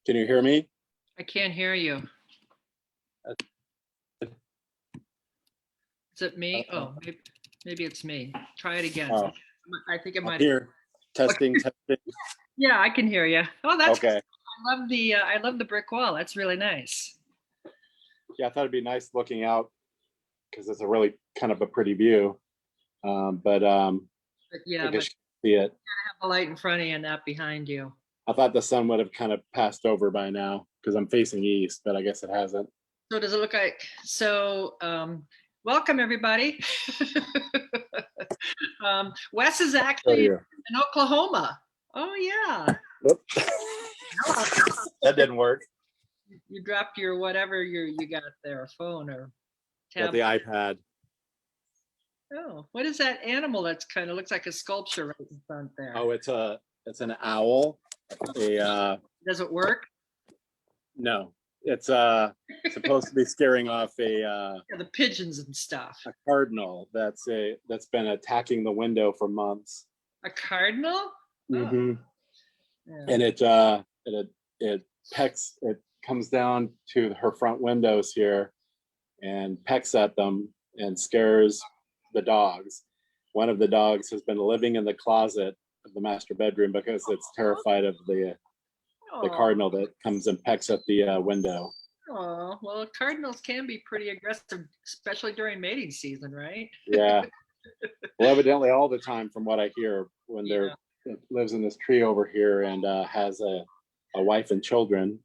Can you hear me? I can't hear you. Is it me? Oh, maybe it's me. Try it again. Oh, I think it I'm might. here. Testing, testing. Yeah, I can hear you. Oh, that's Okay. I love the brick wall. That's really nice. Yeah, I thought it'd be nice looking out because it's a really kind of a pretty view. But Yeah, I but guess you can see it. have the light in front of you and that behind you. I thought the sun would have kind of passed over by now because I'm facing east, but I guess it hasn't. So does it look like so? Welcome everybody. Wes is Oh, actually yeah. in Oklahoma. Oh yeah. Whoop. That didn't work. You dropped your whatever you got there, phone or Got the tablet. iPad. Oh, what is that animal that's kind of looks like a sculpture right in front there? Oh, it's an owl. Does it work? No, it's supposed to be scaring off Yeah, the pigeons and stuff. a cardinal that's been attacking the window for months. A cardinal? Mm-hmm. Yeah. And it pecks. It comes down to her front windows here, and pecks at them and scares the dogs. One of the dogs has been living in the closet of the master bedroom because it's terrified of the cardinal that comes and pecks at the window. Oh, well, cardinals can be pretty aggressive, especially during mating season, right? Yeah. Well, evidently all the time, from what I hear, when Yeah. it lives in this tree over here and has a wife and children,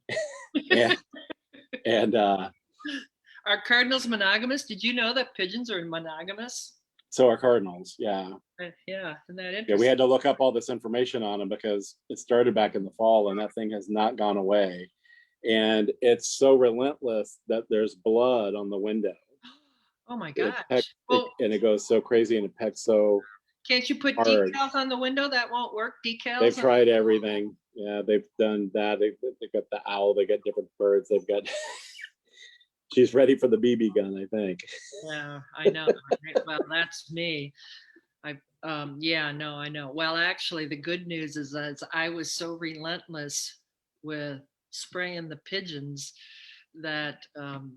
and Are cardinals monogamous? Did you know that pigeons are monogamous? so are cardinals. Yeah. Yeah, isn't that interesting? Yeah, we had to look up all this information on them because it started back in the fall and that thing has not gone away. And it's so relentless that there's blood on the window. Oh my It gosh. Well, and it goes so crazy and it pecks so can't you put hard. decals on the window? That won't work. Decals? They've tried everything. Yeah, they've done that. They've got the owl, they got different birds, they've got she's ready for the BB gun, I think. Yeah, I know. Well, that's me. Yeah, no, I know. Well, actually, the good news is that I was so relentless with spraying the pigeons that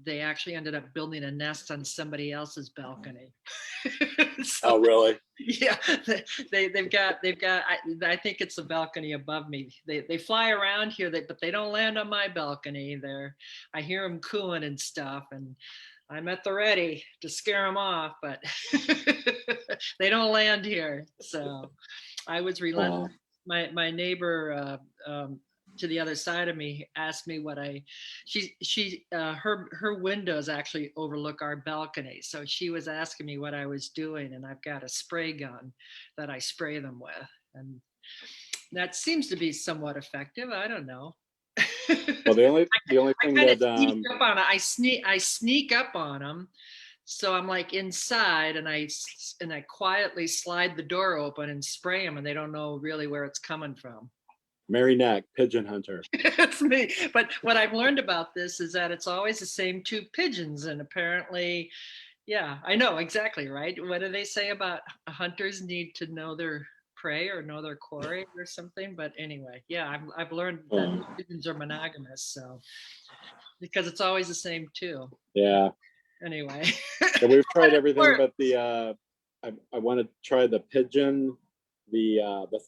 they actually ended up building a nest on somebody else's balcony. So, Oh, really? yeah, they've got I think it's a balcony above me. They fly around here, but they don't land on my balcony. I hear them cooing and stuff, and I'm at the ready to scare them off, but they don't land here. So I was relentless. My neighbor to the other side of me asked me what her windows actually overlook our balcony. So she was asking me what I was doing, and I've got a spray gun that I spray them with. And that seems to be somewhat effective. I don't know. Well, the only thing that I sneak up on them, so I'm like inside, and I quietly slide the door open and spray them, and they don't know really where it's coming from. Mary Nack, pigeon hunter. It's me. But what I've learned about this is that it's always the same two pigeons, and apparently, yeah, I know exactly, right? What do they say about hunters need to know their prey or know their quarry or something? But anyway, yeah, I've learned that pigeons are monogamous, so because it's always the same two. Yeah. Anyway. So we've tried everything but the I want to try the pigeon, the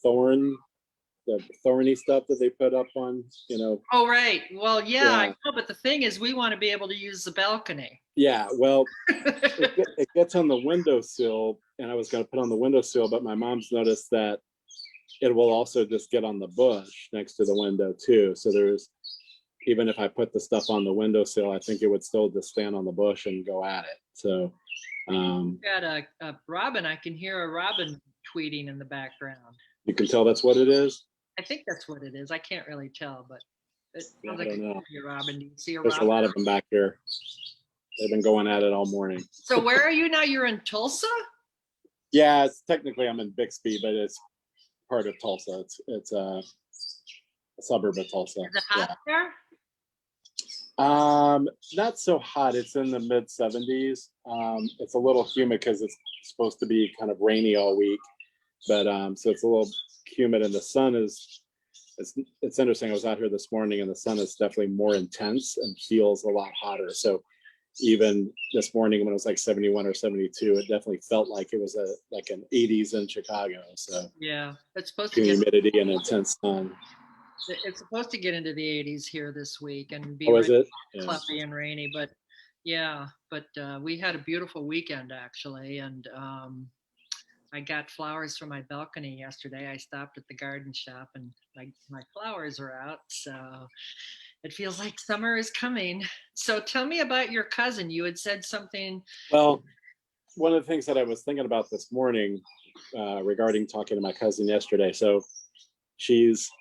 thorny stuff that they put up on, Oh, right. Well, yeah, I know, but the thing is we want to be able to use the balcony. Yeah, well, it gets on the windowsill, and I was going to put on the windowsill, but my mom's noticed that it will also just get on the bush next to the window too. So even if I put the stuff on the windowsill, I think it would still just stand on the bush and go at it. So got a robin. I can hear a robin tweeting in the background. You can tell that's what it is? I think that's what it is. I can't really tell, but it sounds like I don't know. a robin. Do you see a There's robin? a lot of them back here. They've been going at it all morning. So where are you now? You're in Tulsa? Yeah, technically I'm in Bixby, but it's part of Tulsa. It's a suburb of Tulsa. Is it hot there? Not so hot. It's in the mid 70s. It's a little humid because it's supposed to be kind of rainy all week, but so it's a little humid, and the sun is it's interesting. I was out here this morning, and the sun is definitely more intense and feels a lot hotter. So even this morning when it was like 71 or 72, it definitely felt like it was like an 80s in Chicago. So Yeah, it's supposed to get humidity and intense sun. it's supposed to get into the 80s here this week and be Oh, is rain, it? Yeah. cloudy and rainy, but yeah, but we had a beautiful weekend actually, and I got flowers for my balcony yesterday. I stopped at the garden shop and my flowers are out, so it feels like summer is coming. So tell me about your cousin. You had said something. Well, one of the things that I was thinking about this morning regarding talking to my cousin yesterday. So she's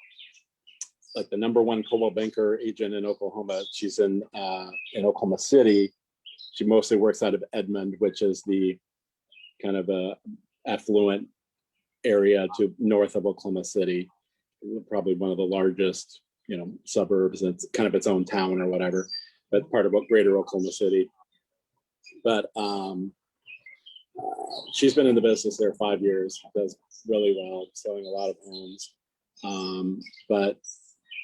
like the number one coldwell banker agent in Oklahoma. She's in Oklahoma City. She mostly works out of Edmond, which is the kind of a affluent area to north of Oklahoma City, probably one of the largest, suburbs. It's kind of its own town or whatever, but part of greater Oklahoma City. But she's been in the business there 5 years, does really well, selling a lot of homes. But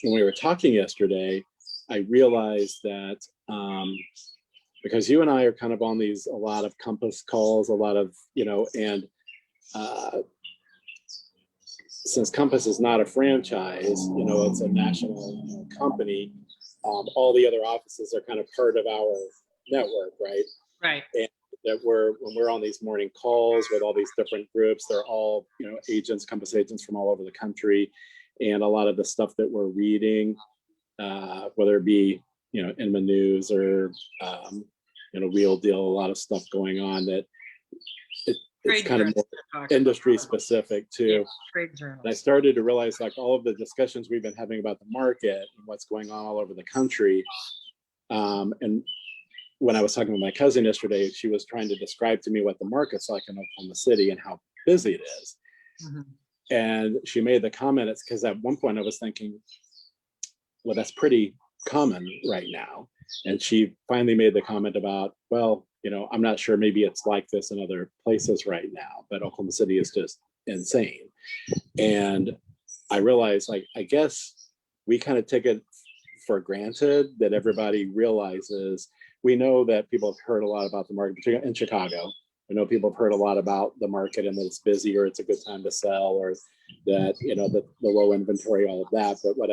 when we were talking yesterday, I realized that because you and I are kind of on these a lot of Compass calls, a lot of, and since Compass is not a franchise, it's a national company. All the other offices are kind of part of our network, right? Right. And that when we're on these morning calls with all these different groups, they're all, agents, Compass agents from all over the country. And a lot of the stuff that we're reading, whether it be, Inman News or, Real Deal, a lot of stuff going on that it's kind of more industry specific too. Yeah, trade journals. And I started to realize like all of the discussions we've been having about the market and what's going on all over the country. And when I was talking with my cousin yesterday, she was trying to describe to me what the market's like in Oklahoma City and how busy it is. Mm-hmm. And she made the comment, it's because at one point I was thinking, well, that's pretty common right now. And she finally made the comment about, well, I'm not sure, maybe it's like this in other places right now, but Oklahoma City is just insane. And I realized, like, I guess we kind of take it for granted that everybody realizes. We know that people have heard a lot about the market, particularly in Chicago. I know people have heard a lot about the market and that it's busy or it's a good time to sell or that, the low inventory, all of that. But what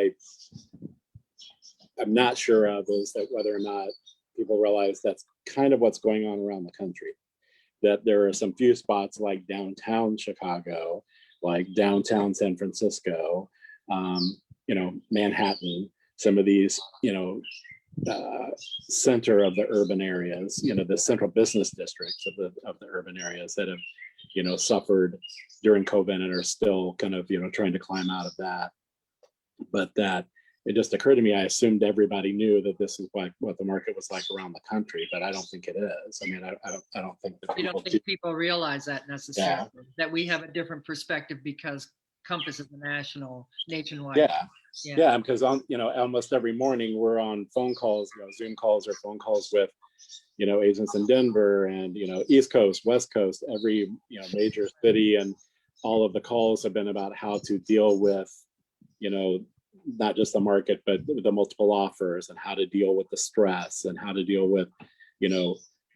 I'm not sure of is that whether or not people realize that's kind of what's going on around the country. That there are some few spots like downtown Chicago, like downtown San Francisco, Manhattan, some of these, center of the urban areas, the central business districts of the urban areas that have, suffered during COVID and are still kind of, trying to climb out of that. But that it just occurred to me, I assumed everybody knew that this is what the market was like around the country, but I don't think it is. I mean, I don't think that people realize that necessarily, that we have a different perspective because Compass is a nationwide. Yeah, because almost every morning we're on phone calls, Zoom calls or phone calls with, agents in Denver and, East Coast, West Coast, every, major city. And all of the calls have been about how to deal with, not just the market, but the multiple offers and how to deal with the stress and how to deal with,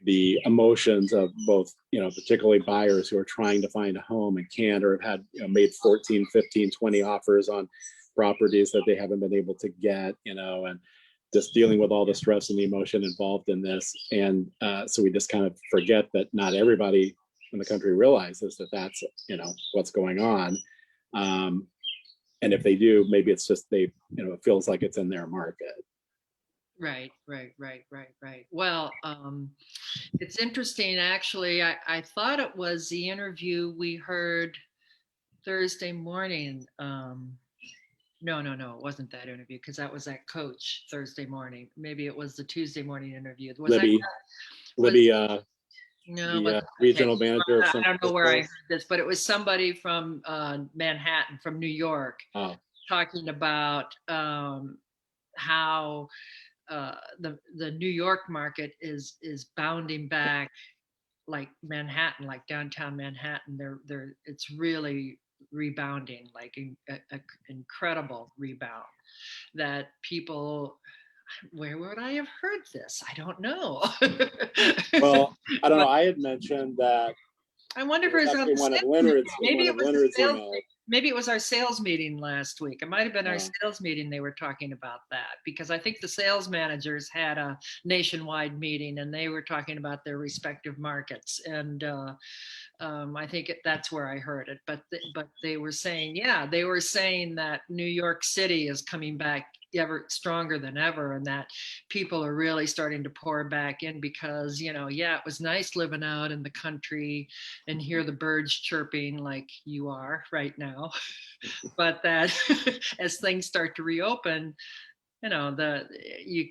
the emotions of both, particularly buyers who are trying to find a home and can't, or have had, made 14, 15, 20 offers on properties that they haven't been able to get, and just dealing with all the stress and the emotion involved in this. And so we just kind of forget that not everybody in the country realizes that that's, what's going on. And if they do, maybe it's just it feels like it's in their market. Right. Well, it's interesting, actually. I thought it was the interview we heard Thursday morning. No, it wasn't that interview because that was at Coach Thursday morning. Maybe it was the Tuesday morning interview. Libby, no, the regional manager. I don't know where I heard this, but it was somebody from Manhattan, from New York, talking about how the New York market is bounding back like Manhattan, like downtown Manhattan. It's really rebounding, like incredible rebound that people, where would I have heard this? I don't know. Well, I don't know. But I had mentioned that I wonder it if it was was on actually the one of sales Leonard's, meeting. Maybe one it of was the Leonard's sales. emails. Maybe it was our sales meeting last week. It might have been our Uh, sales meeting. They were talking about that because I think the sales managers had a nationwide meeting and they were talking about their respective markets. And I think that's where I heard it. But they were saying, yeah, they were saying that New York City is coming back ever stronger than ever, and that people are really starting to pour back in because, yeah, it was nice living out in the country and hear the birds chirping like you are right now. But that as things start to reopen, you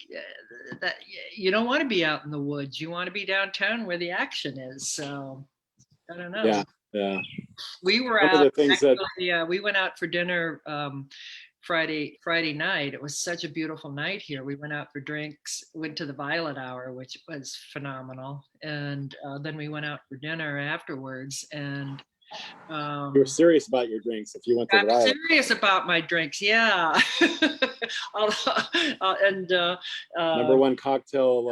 that you don't want to be out in the woods. You want to be downtown where the action is. So I don't know. yeah, yeah. We were One of out the things that actually. We went out for dinner Friday night. It was such a beautiful night here. We went out for drinks, went to the Violet Hour, which was phenomenal, and then we went out for dinner afterwards. And you were um, serious about your drinks if you went to the I'm Violet. serious about my drinks. Yeah, and Number one cocktail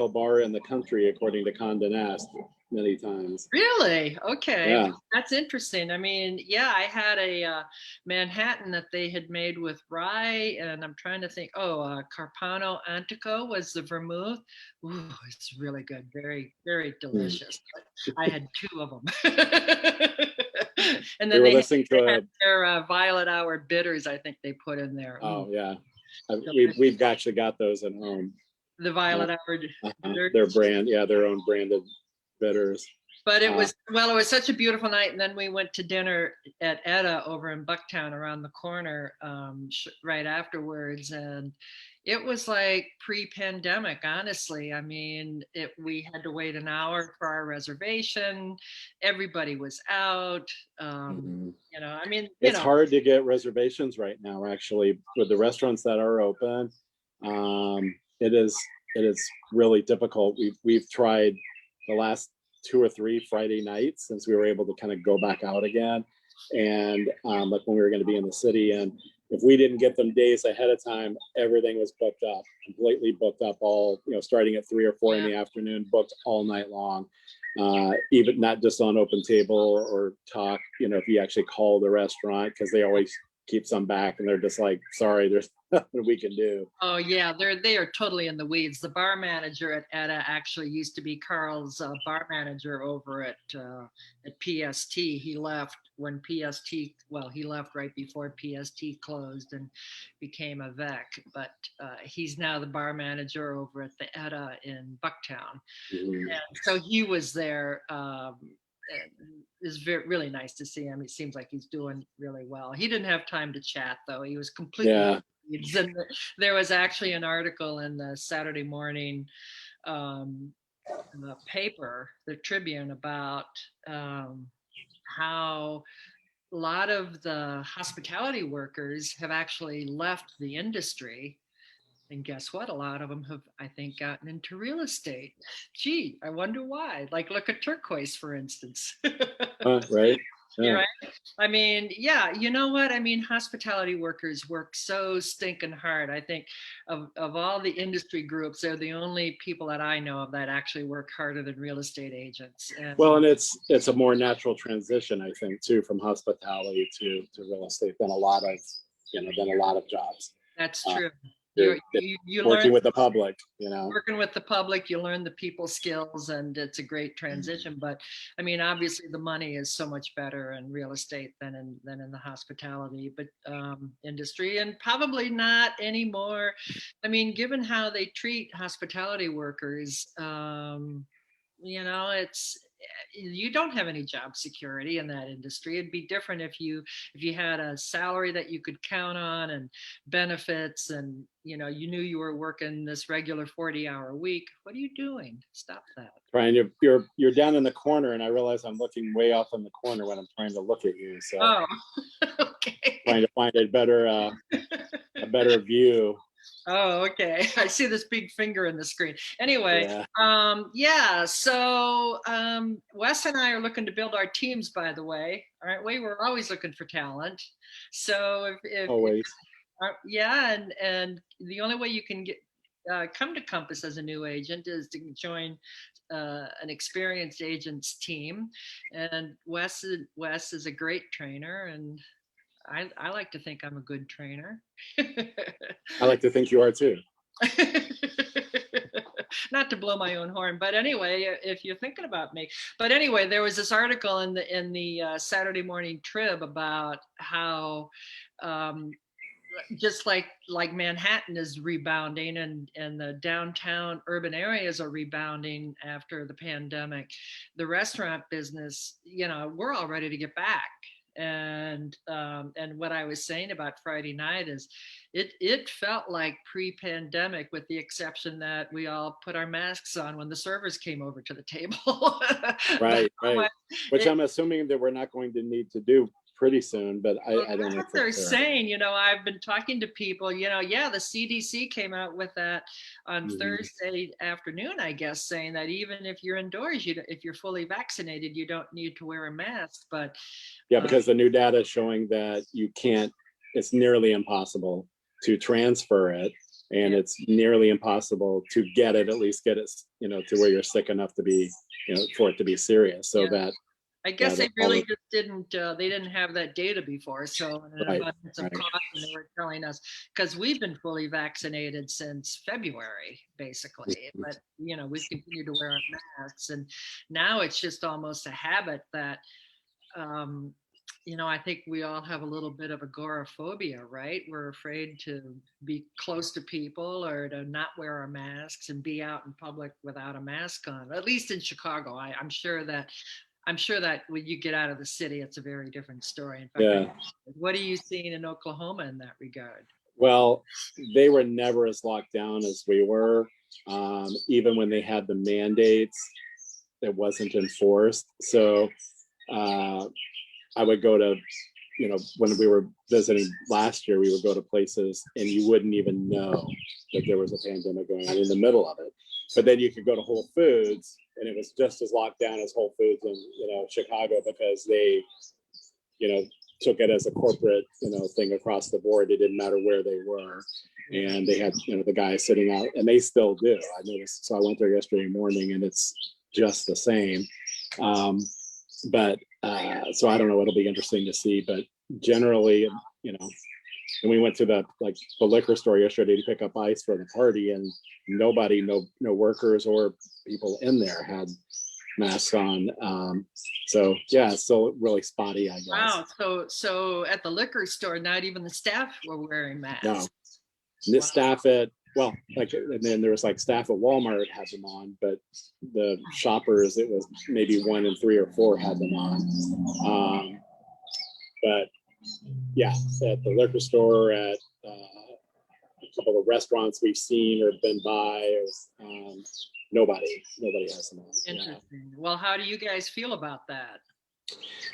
bar in the country, according to Condé Nast, many times. really? Okay. Yeah. Well, that's interesting. I mean, yeah, I had a Manhattan that they had made with rye, and I'm trying to think. Oh, Carpano Antico was the vermouth. Ooh, it's really good. Very, very Mm. delicious. I had two of them. And We then were they listening to had a. their Violet Hour bitters, I think they put in there. Ooh, Oh yeah, delicious. we've actually got those at home. The Uh, Violet Hour bitters. their brand, yeah, their own branded bitters. But it Uh, was, well, it was such a beautiful night. And then we went to dinner at Etta over in Bucktown around the corner right afterwards. And it was like pre-pandemic, honestly. I mean, we had to wait an hour for our reservation. Everybody was out. mhm. I mean, It's hard to get reservations right now, actually, with the restaurants that are open. It is really difficult. We've tried the last 2 or 3 Friday nights since we were able to kind of go back out again, and like when we were going to be in the city, and if we didn't get them days ahead of time, everything was booked up, completely booked up, all starting at 3 or 4 in yeah. the afternoon, booked all night long. Even not just on Open Table or Talk, if you actually call the restaurant, because they always keep some back and they're just like, sorry, there's nothing we can do. Oh yeah, they are totally in the weeds. The bar manager at Etta actually used to be Carl's bar manager over at PST. He left when he left right before PST closed and became a VEC. But he's now the bar manager over at the Etta in Bucktown. Mhm. And so he was there. It's really nice to see him. It seems like he's doing really well. He didn't have time to chat though. He was completely. Yeah. And there was actually an article in the Saturday morning um, paper, the Tribune, about how a lot of the hospitality workers have actually left the industry. And guess what? A lot of them have, I think, gotten into real estate. Gee, I wonder why. Like, look at Turquoise, for instance. Right. You're Yeah. right. I mean, yeah, you know what? I mean, hospitality workers work so stinking hard. I think of all the industry groups, they're the only people that I know of that actually work harder than real estate agents. Well, And and it's a more natural transition, I think, too, from hospitality to real estate than a lot of jobs. that's Uh, true. they're You learn working with the public. working with the public, you learn the people skills, and it's a great transition. But I mean, obviously, the money is so much better in real estate than in the hospitality but industry, and probably not anymore. I mean, given how they treat hospitality workers, it's you don't have any job security in that industry. It'd be different if you had a salary that you could count on and benefits, and you knew you were working this regular 40-hour week. What are you doing? Stop that. Trying to you're down in the corner, and I realize I'm looking way off in the corner when I'm trying to look at you. So Oh, okay. trying to find a better view. Oh, okay. I see this big finger in the screen. Anyway, Yeah, yeah. So Wes and I are looking to build our teams, by the way. Aren't we? We're always looking for talent. So if always. yeah, and the only way you can get come to Compass as a new agent is to join an experienced agent's team. And Wes is a great trainer, and I like to think I'm a good trainer. I like to think you are too. Not to blow my own horn, but anyway, if you're thinking about me, but anyway, there was this article in the Saturday Morning Trib about how um, just like Manhattan is rebounding and the downtown urban areas are rebounding after the pandemic, the restaurant business, we're all ready to get back. And what I was saying about Friday night is it felt like pre-pandemic, with the exception that we all put our masks on when the servers came over to the table. Right, right. Which it, I'm assuming that we're not going to need to do pretty soon, but Well, I don't that's know what for they're sure. saying. I've been talking to people, yeah, the CDC came out with that on Mhm. Thursday afternoon, I guess, saying that even if you're indoors, if you're fully vaccinated, you don't need to wear a mask. But Yeah, uh, because the new data is showing that you can't, it's nearly impossible to transfer it. And yeah, it's nearly impossible to get it, at least get it, to where you're sick enough to be, for it to be serious. So yeah. that, I yeah, guess they that all really the, just they didn't have that data before. So in an right, abundance of right. caution, they were telling us, because we've been fully vaccinated since February, basically, but we've continued to wear our masks, and now it's just almost a habit that um, I think we all have a little bit of agoraphobia, right? We're afraid to be close to people or to not wear our masks and be out in public without a mask on. At least in Chicago, I'm sure that when you get out of the city, it's a very different story. In fact, Yeah. what are you seeing in Oklahoma in that regard? Well, they were never as locked down as we were. Even when they had the mandates, it wasn't enforced. So uh, I would go to, when we were visiting last year, we would go to places and you wouldn't even know that there was a pandemic going on in the middle of it. But then you could go to Whole Foods and it was just as locked down as Whole Foods in, Chicago, because they, you know, took it as a corporate, thing across the board. It didn't matter where they were. And they had, the guy sitting out, and they still do. I noticed. So I went there yesterday morning and it's just the same. Um, but so I don't know. It'll be interesting to see. But generally, and we went to the liquor store yesterday to pick up ice for the party, and nobody, no workers or people in there had masks on. So yeah, it's still really spotty, I guess. Wow. So at the liquor store, not even the staff were wearing No, masks. the Wow. staff at, well, and then there was staff at Walmart had them on, but the shoppers, it was maybe 1 in 3 or 4 had them on. But yeah, at the liquor store, at a couple of restaurants we've seen or been by, nobody has them on. Yeah. Interesting. Well, how do you guys feel about that?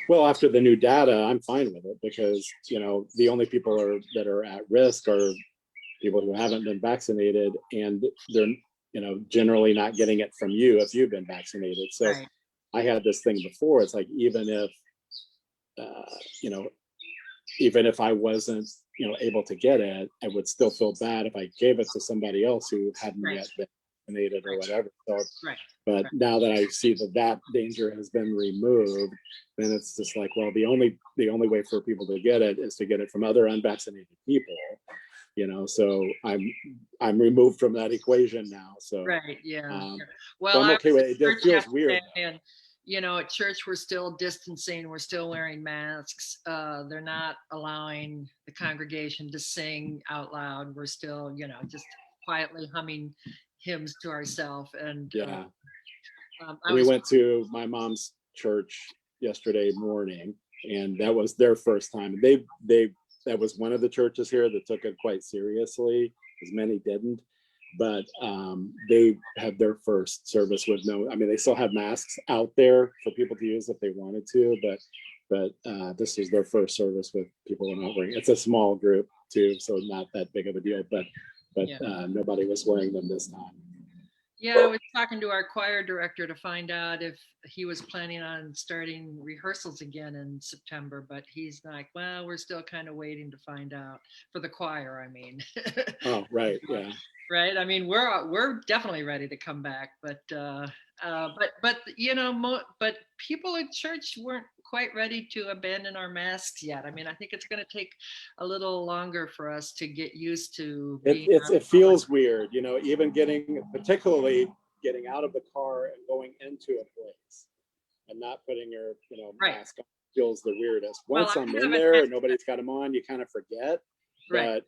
Well, after the new data, I'm fine with it, because the only people that are at risk are people who haven't been vaccinated, and they're generally not getting it from you if you've been vaccinated. So Right. I had this thing before. It's like, even if uh, you know even if I wasn't able to get it, I would still feel bad if I gave it to somebody else who hadn't Right. yet been vaccinated or Right. whatever. So, Right. but Right. now that I see that danger has been removed, then it's just like, well, the only way for people to get it is to get it from other unvaccinated people. So I'm removed from that equation now. So Right. Yeah. um, Yeah. so Well, I'm I okay was with at it. It just church feels weird. yesterday, and at church we're still distancing. We're still wearing masks. They're not allowing the congregation to sing out loud. We're still, just quietly humming hymns to ourselves. And Yeah. I We was went to my mom's church yesterday morning, and that was their first time. That was one of the churches here that took it quite seriously, as many didn't. But they had their first service with no. I mean, they still have masks out there for people to use if they wanted to, but this is their first service with people not wearing. It's a small group too, so not that big of a deal. But but Yeah. nobody was wearing them this time. Yeah, I was talking to our choir director to find out if he was planning on starting rehearsals again in September, but he's like, well, we're still kind of waiting to find out for the choir, I mean. Oh, right, yeah. Right. I mean, we're definitely ready to come back, but you know, but people in church weren't quite ready to abandon our masks yet. I mean, I think it's going to take a little longer for us to get used to being. It feels weird, you know, even particularly getting out of the car and going into a place and not putting your, you know, Right. mask on feels the weirdest. Well, Once I I'm in haven't there had- and nobody's got them on, you kind of forget. Right. But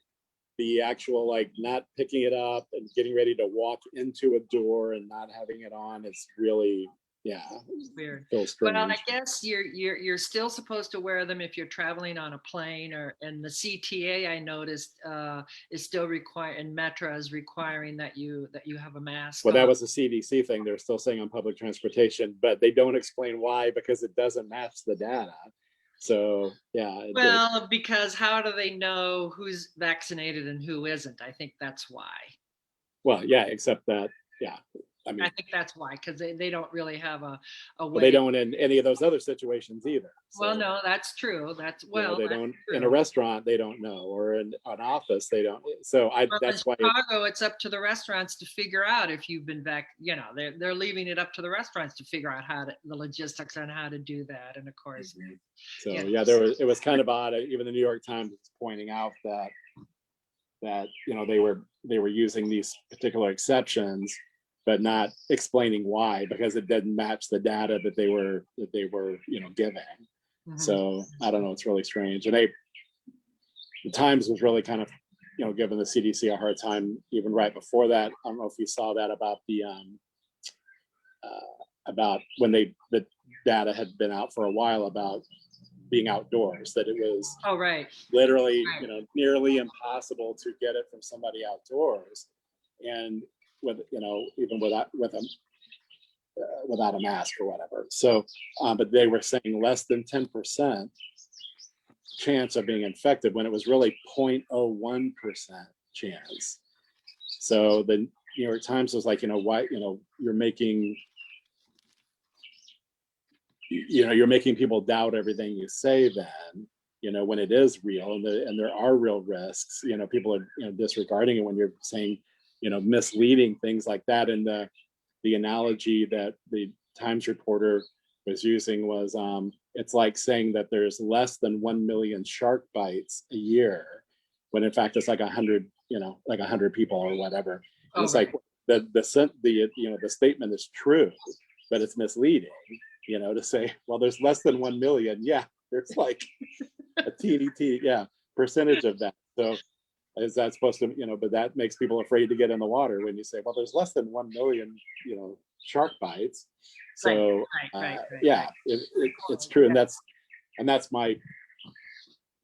the actual like not picking it up and getting ready to walk into a door and not having it on is really, yeah, Weird. feels strange. Well, I guess you're still supposed to wear them if you're traveling on a plane, and the CTA I noticed is still and Metra is requiring that you have a mask. Well, on. that was a CDC thing. They're still saying on public transportation, but they don't explain why, because it doesn't match the data. So yeah. Well, because how do they know who's vaccinated and who isn't? I think that's why. Well, yeah, except that, yeah. I mean, I think that's why, because they don't really have a way. well, they don't in any of those other situations either. So, well, no, that's true. That's well, they that's don't true. in a restaurant. They don't know, or in an office they don't. So that's why. In Chicago, it's up to the restaurants to figure out if you've been back. You know, they're leaving it up to the restaurants to figure out the logistics on how to do that. And of course, so yeah, it was kind of odd. Even the New York Times was pointing out that you know they were using these particular exceptions, but not explaining why, because it didn't match the data that they were you know giving. Mm-hmm. So I don't know, it's really strange. And the Times was really kind of, you know, giving the CDC a hard time even right before that. I don't know if you saw that about when the data had been out for a while about being outdoors, that it was literally you know nearly impossible to get it from somebody outdoors, and with you know even without a mask or whatever. So but they were saying less than 10% chance of being infected when it was really 0.01% chance. So the New York Times was like, you know, why, you know, you're making people doubt everything you say then, you know, when it is real and there are real risks, you know, people are, you know, disregarding it when you're saying, you know, misleading things like that. And the analogy that the Times reporter was using was it's like saying that there's less than 1 million shark bites a year, when in fact it's like 100, you know, like 100 people or whatever. And it's like the you know the statement is true, but it's misleading, you know, to say, well, there's less than 1 million. Yeah, there's like a teeny percentage of that. So is that supposed to, you know, but that makes people afraid to get in the water when you say, well, there's less than 1 million, you know, shark bites. So yeah, it's true. And that's my,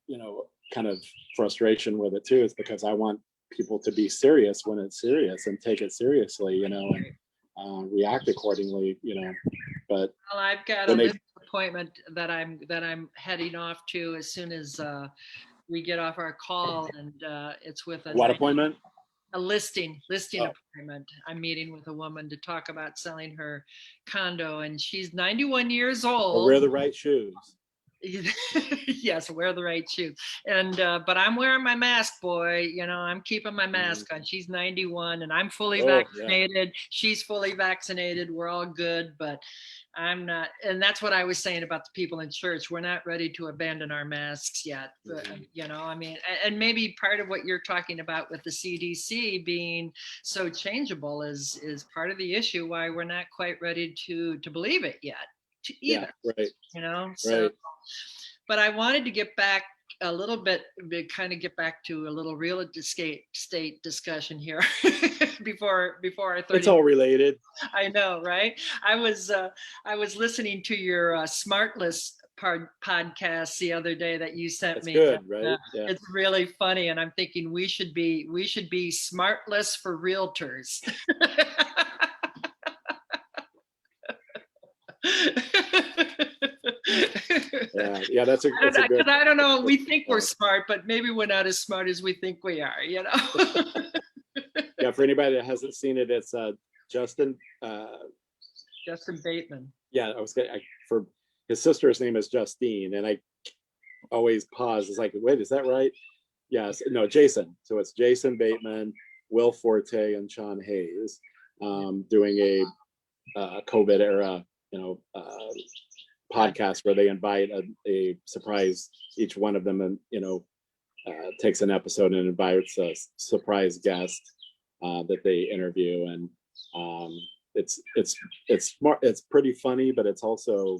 you know, kind of frustration with it too, is because I want people to be serious when it's serious and take it seriously, you know, and react accordingly, you know. But well, I've got a appointment that I'm heading off to as soon as we get off our call, and it's with what appointment? A listing appointment. I'm meeting with a woman to talk about selling her condo, and she's 91 years old. Well, wear the right shoes. Yes, wear the right shoes. And but I'm wearing my mask, boy. You know, I'm keeping my mask on. She's 91 and I'm fully vaccinated. Yeah. She's fully vaccinated. We're all good, but I'm not. And that's what I was saying about the people in church. We're not ready to abandon our masks yet. But, you know, I mean, and maybe part of what you're talking about with the CDC being so changeable is part of the issue why we're not quite ready to believe it yet. Either, right. You know, so. Right. But I wanted to get back a little bit, kind of get back to a little real estate discussion here before our 30. It's all related. I know, right? I was listening to your Smartless podcast the other day that you sent me. Good, right? Yeah. It's really funny, and I'm thinking we should be Smartless for realtors. Yeah, that's a good. Because I don't know. We think we're smart, but maybe we're not as smart as we think we are. You know. Yeah, for anybody that hasn't seen it, it's Justin. Justin Bateman. Yeah, for his sister's name is Justine, and I always pause. It's like, wait, is that right? Yes, no, Jason. So it's Jason Bateman, Will Forte, and Sean Hayes doing a COVID era, podcast where they invite a surprise each one of them, and takes an episode and invites a surprise guest that they interview, and it's smart. It's pretty funny, but it's also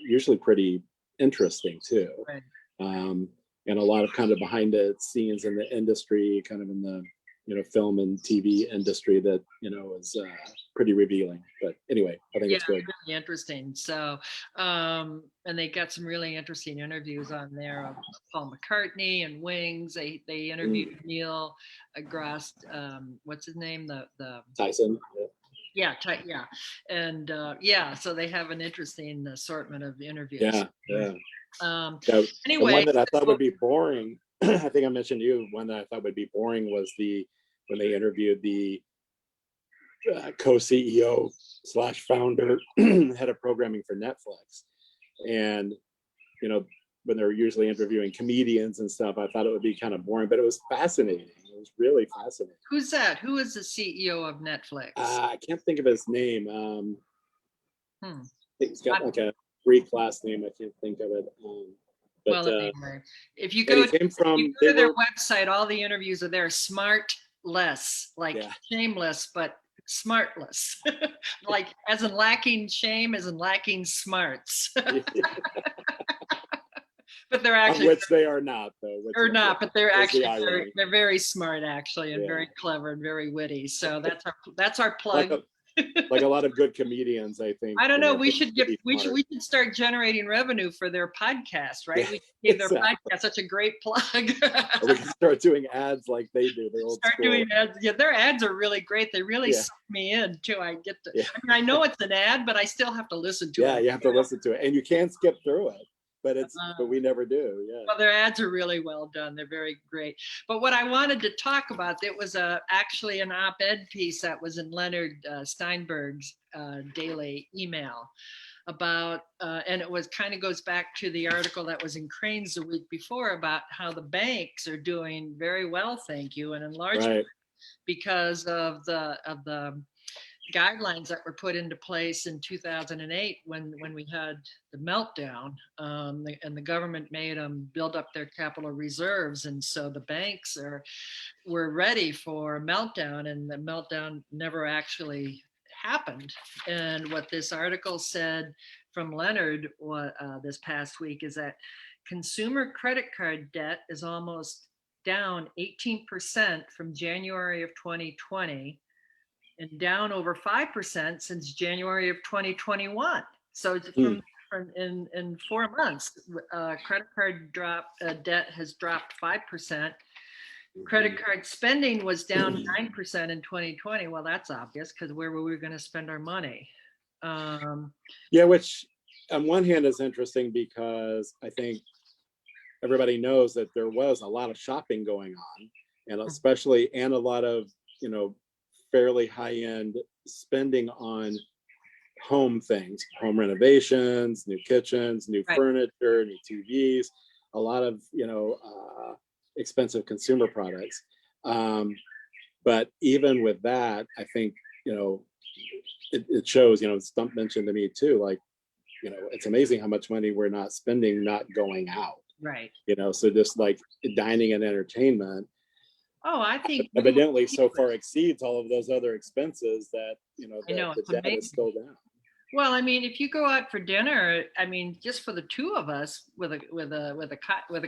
usually pretty interesting too. Right. And a lot of kind of behind the scenes in the industry, kind of in the film and TV industry that is pretty revealing. But anyway, I think it's good. Really interesting. So, and they got some really interesting interviews on there of Paul McCartney and Wings. They interviewed Neil deGrasse, what's his name? The Tyson. Yeah, and so they have an interesting assortment of interviews. Yeah. Anyway, the one that I thought would be boring, I think I mentioned to you, one that I thought would be boring was when they interviewed the co-CEO / founder, head of programming for Netflix. And, when they're usually interviewing comedians and stuff, I thought it would be kind of boring, but it was fascinating. It was really fascinating. Who's that? Who is the CEO of Netflix? I can't think of his name. I think he's got like a Greek last name. I can't think of it. Well, anyway, if you go to their website, all the interviews are there. Smartless, like shameless, but smartless, like as in lacking shame, as in lacking smarts. But they're actually, which they are not, though. But they're actually they're very smart, actually, and very clever and very witty. So that's our plug. Like a lot of good comedians, I think. I don't know. We should start generating revenue for their podcast, right? We give their podcast such a great plug. Or we can start doing ads like they do. Doing ads. Yeah, their ads are really great. They really suck me in too. I I know it's an ad, but I still have to listen to it. Yeah, you have to listen to it, and you can't skip through it. But we never do. Yeah. Well, their ads are really well done. They're very great. But what I wanted to talk about, it was actually an op-ed piece that was in Leonard Steinberg's daily email about, and it was kind of goes back to the article that was in Cranes the week before about how the banks are doing very well, thank you, and in large part because of the guidelines that were put into place in 2008 when we had the meltdown, and the government made them build up their capital reserves, and so the banks were ready for a meltdown, and the meltdown never actually happened. And what this article said from Leonard this past week is that consumer credit card debt is almost down 18% from January of 2020 and down over 5% since January of 2021. So it's in 4 months, credit card debt has dropped 5%. Credit card spending was down 9% in 2020. Well, that's obvious because where were we going to spend our money? Which on one hand is interesting because I think everybody knows that there was a lot of shopping going on, and especially a lot of fairly high-end spending on home things, home renovations, new kitchens, new furniture, new TVs, a lot of expensive consumer products. But even with that, I think it shows. Stump mentioned to me too, like it's amazing how much money we're not spending, not going out. Right. So just like dining and entertainment. Oh, I think evidently so far exceeds all of those other expenses that the debt is still down. Well, I mean, if you go out for dinner, I mean, just for the two of us with a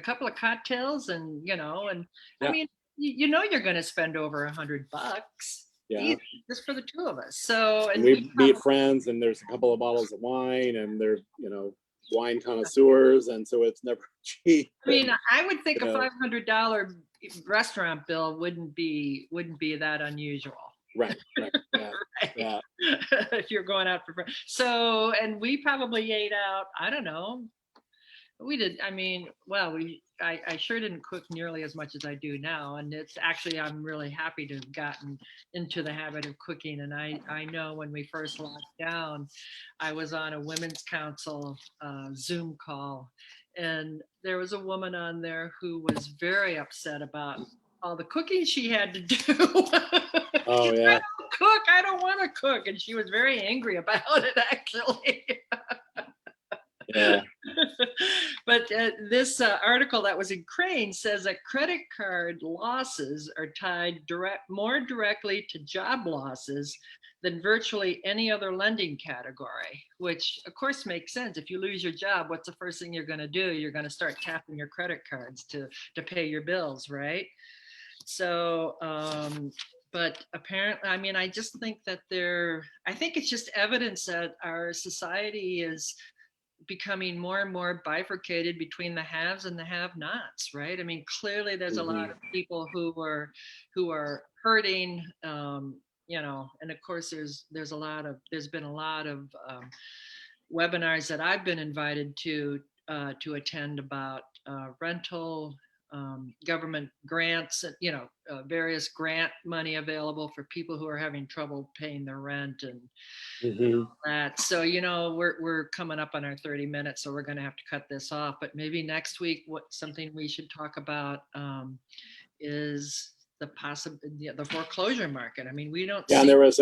couple of cocktails, and I mean, you're going to spend over $100. Yeah, just for the two of us. So and we meet friends, and there's a couple of bottles of wine, and they're wine connoisseurs, and so it's never cheap. I mean, I would think a $500 restaurant bill wouldn't be that unusual. Right. Yeah. If you're going out for so, and we probably ate out, I don't know, We did. I mean, well, I sure didn't cook nearly as much as I do now. And it's actually, I'm really happy to have gotten into the habit of cooking. And I know when we first locked down, I was on a women's council Zoom call. And there was a woman on there who was very upset about all the cooking she had to do. Oh She's, I yeah, don't cook. I don't want to cook. And she was very angry about it, actually. yeah. But this article that was in Crane says that credit card losses are tied more directly to job losses than virtually any other lending category, which of course makes sense. If you lose your job, what's the first thing you're going to do? You're going to start tapping your credit cards to pay your bills, right? So, but apparently, I mean, I just think that I think it's just evidence that our society is becoming more and more bifurcated between the haves and the have-nots, right? I mean, clearly there's a lot of people who are hurting, and of course there's been a lot of webinars that I've been invited to attend about rental, government grants, various grant money available for people who are having trouble paying their rent and Hmm. that. So, we're coming up on our 30 minutes, so we're going to have to cut this off. But maybe next week, something we should talk about is the foreclosure market. I mean, we don't Yeah, and see. there was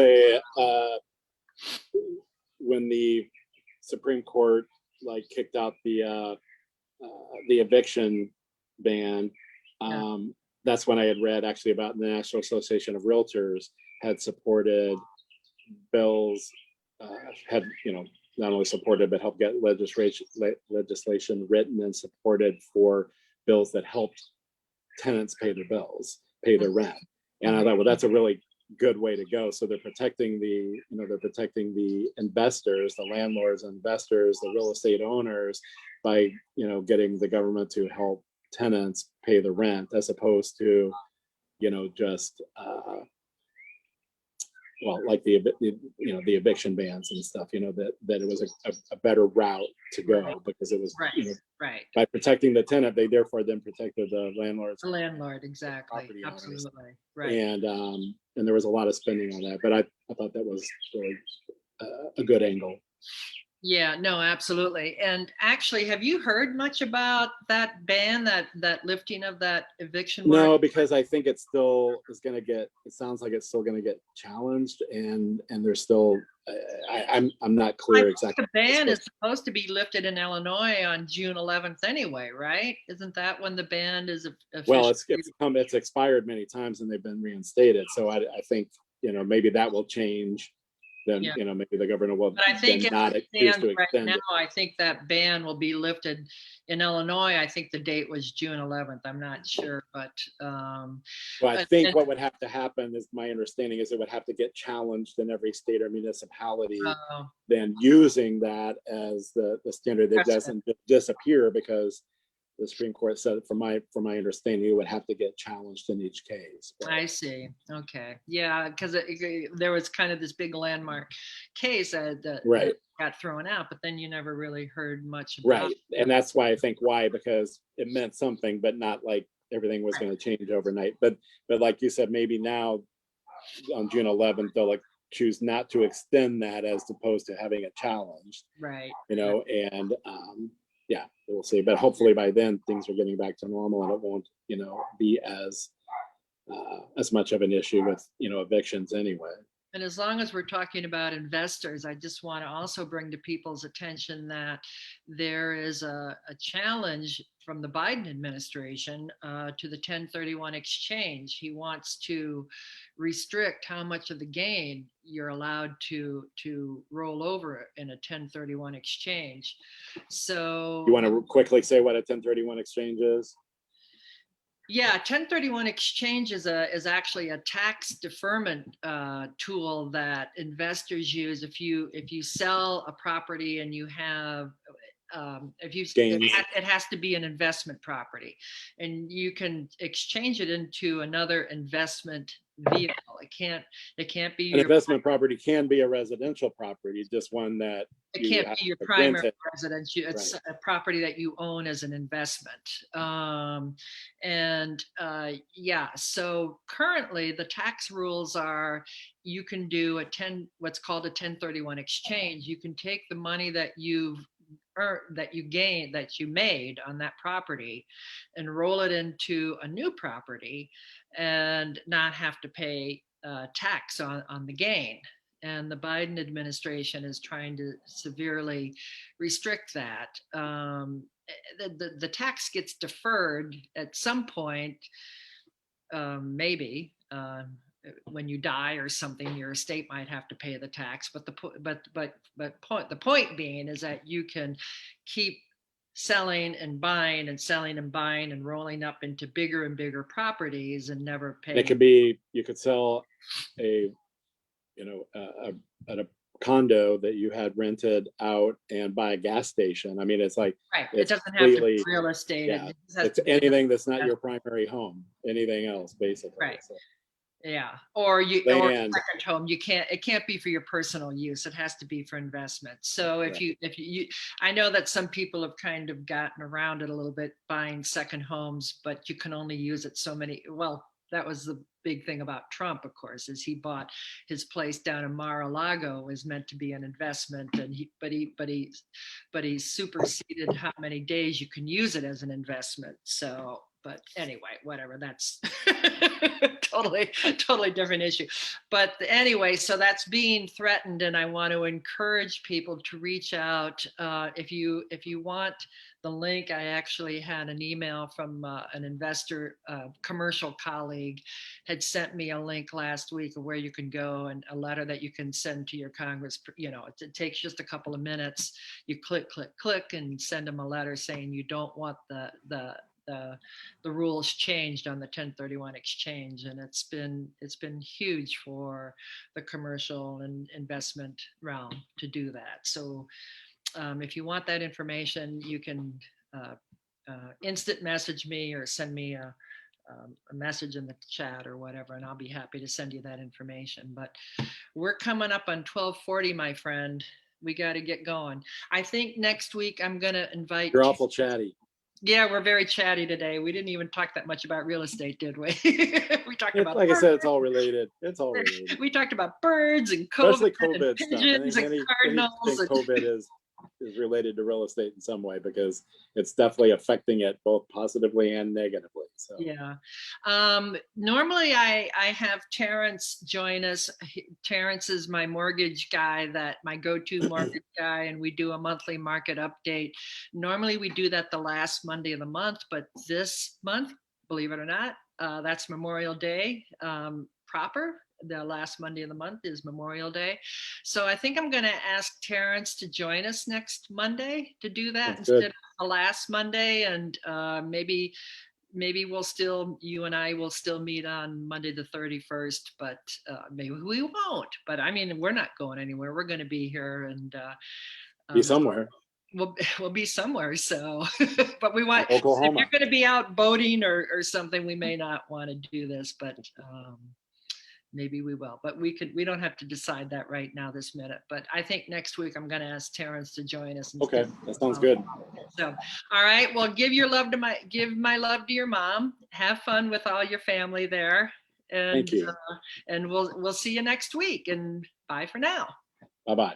when the Supreme Court like kicked out the eviction ban. Yeah. That's when I had read actually about the National Association of Realtors had supported bills, had not only supported but helped get legislation written and supported for bills that helped tenants pay their bills, pay their rent. And I thought, well, that's a really good way to go. So they're protecting the investors, the landlords, investors, the real estate owners by getting the government to help tenants pay the rent, as opposed to just well, like the eviction bans and stuff. That it was a better route to go, Right. because it was Right. Right. by protecting the tenant, they therefore then protected the landlords, The landlord, exactly. property owners. Absolutely. Right. And there was a lot of spending on that, but I thought that was really a good angle. Yeah, no, absolutely. And actually, have you heard much about that ban, that lifting of that eviction No, mark? because I think it still is going to get. It sounds like it's still going to get challenged, and there's still. I'm not I clear think exactly. the ban is supposed to be lifted in Illinois on June 11th anyway, right? Isn't that when the ban is Well, officially? it's expired many times and they've been reinstated. So I think maybe that will change. Then Yeah. maybe the governor will But I then think as not it choose stands to right extend now, it. I think that ban will be lifted in Illinois. I think the date was June 11th. I'm not sure, but Well, I think and, what would have to happen, is my understanding, is it would have to get challenged in every state or municipality. Then using that as the standard, that precedent. doesn't disappear, because the Supreme Court said, from my understanding, it would have to get challenged in each case. But, I see. Okay. Yeah, because there was kind of this big landmark case that right. got thrown out, but then you never really heard much about Right. And that's why I think because it meant something, but not like everything was Right. going to change overnight. But like you said, maybe now on June 11th, they'll choose not to extend that, as opposed to having it challenged, Right. and yeah, we'll see. But hopefully by then things are getting back to normal, and it won't, be as much of an issue with, evictions anyway. And as long as we're talking about investors, I just want to also bring to people's attention that there is a challenge from the Biden administration to the 1031 exchange. He wants to restrict how much of the gain you're allowed to roll over in a 1031 exchange. So You want to quickly say what a 1031 exchange is? yeah, 1031 exchange is actually a tax deferment tool that investors use. If you sell a property and you have if you it has to be an investment property, and you can exchange it into another investment vehicle. It can't be An your investment property can be a residential property, just one that it you can't have be your to rent primary it. residence. It's Right. a property that you own as an investment. And yeah, so currently the tax rules are you can do what's called a 1031 exchange. You can take the money that you've earned, that you made on that property and roll it into a new property and not have to pay tax on the gain. And the Biden administration is trying to severely restrict that. The tax gets deferred at some point, maybe. When you die or something, your estate might have to pay the tax. But the point being is that you can keep selling and buying and selling and buying and rolling up into bigger and bigger properties and never And it pay. could be, you could sell a, at a condo that you had rented out and buy a gas station. I mean, it's like, Right. It it's doesn't have to be completely, real estate. yeah, It just has it's to be anything that's not your primary home, anything else, basically. right. So, Yeah. Or land, second home. It can't be for your personal use. It has to be for investment. So right. if you I know that some people have kind of gotten around it a little bit buying second homes, but you can only use it so many. Well, that was the big thing about Trump, of course, is he bought his place down in Mar-a-Lago was meant to be an investment, and he superseded how many days you can use it as an investment. So, but anyway, whatever. That's totally different issue. But anyway, so that's being threatened, and I want to encourage people to reach out if you want the link. I actually had an email from an investor, commercial colleague, had sent me a link last week of where you can go and a letter that you can send to your Congress. It takes just a couple of minutes. You click, and send them a letter saying you don't want the rules changed on the 1031 exchange. And it's been huge for the commercial and investment realm to do that. So if you want that information, you can instant message me or send me a message in the chat or whatever, and I'll be happy to send you that information. But we're coming up on 12:40, my friend. We got to get going. I think next week I'm going to invite You're awful chatty. Yeah, we're very chatty today. We didn't even talk that much about real estate, did we? We talked about Like birds. I said, it's all related. It's all related. We talked about birds and Especially COVID and COVID stuff. I pigeons think and cardinals. anything COVID is related to real estate in some way, because it's definitely affecting it both positively and negatively. So yeah. Normally I have Terrence join us. Terrence is my mortgage guy, my go-to mortgage guy, and we do a monthly market update. Normally we do that the last Monday of the month, but this month, believe it or not, that's Memorial Day proper. The last Monday of the month is Memorial Day. So I think I'm going to ask Terrence to join us next Monday to do that instead of the last Monday. And maybe you and I will still meet on Monday the 31st, but maybe we won't. But I mean, we're not going anywhere. We're going to be here and be somewhere. We'll be somewhere. So, but we want, Oklahoma. if you're going to be out boating or something, we may not want to do this, but maybe we will. But we don't have to decide that right now this minute. But I think next week I'm going to ask Terrence to join us. Okay, that sounds good. So, all right. Well, give my love to your mom. Have fun with all your family there. And thank you. And we'll see you next week. And bye for now. Bye-bye.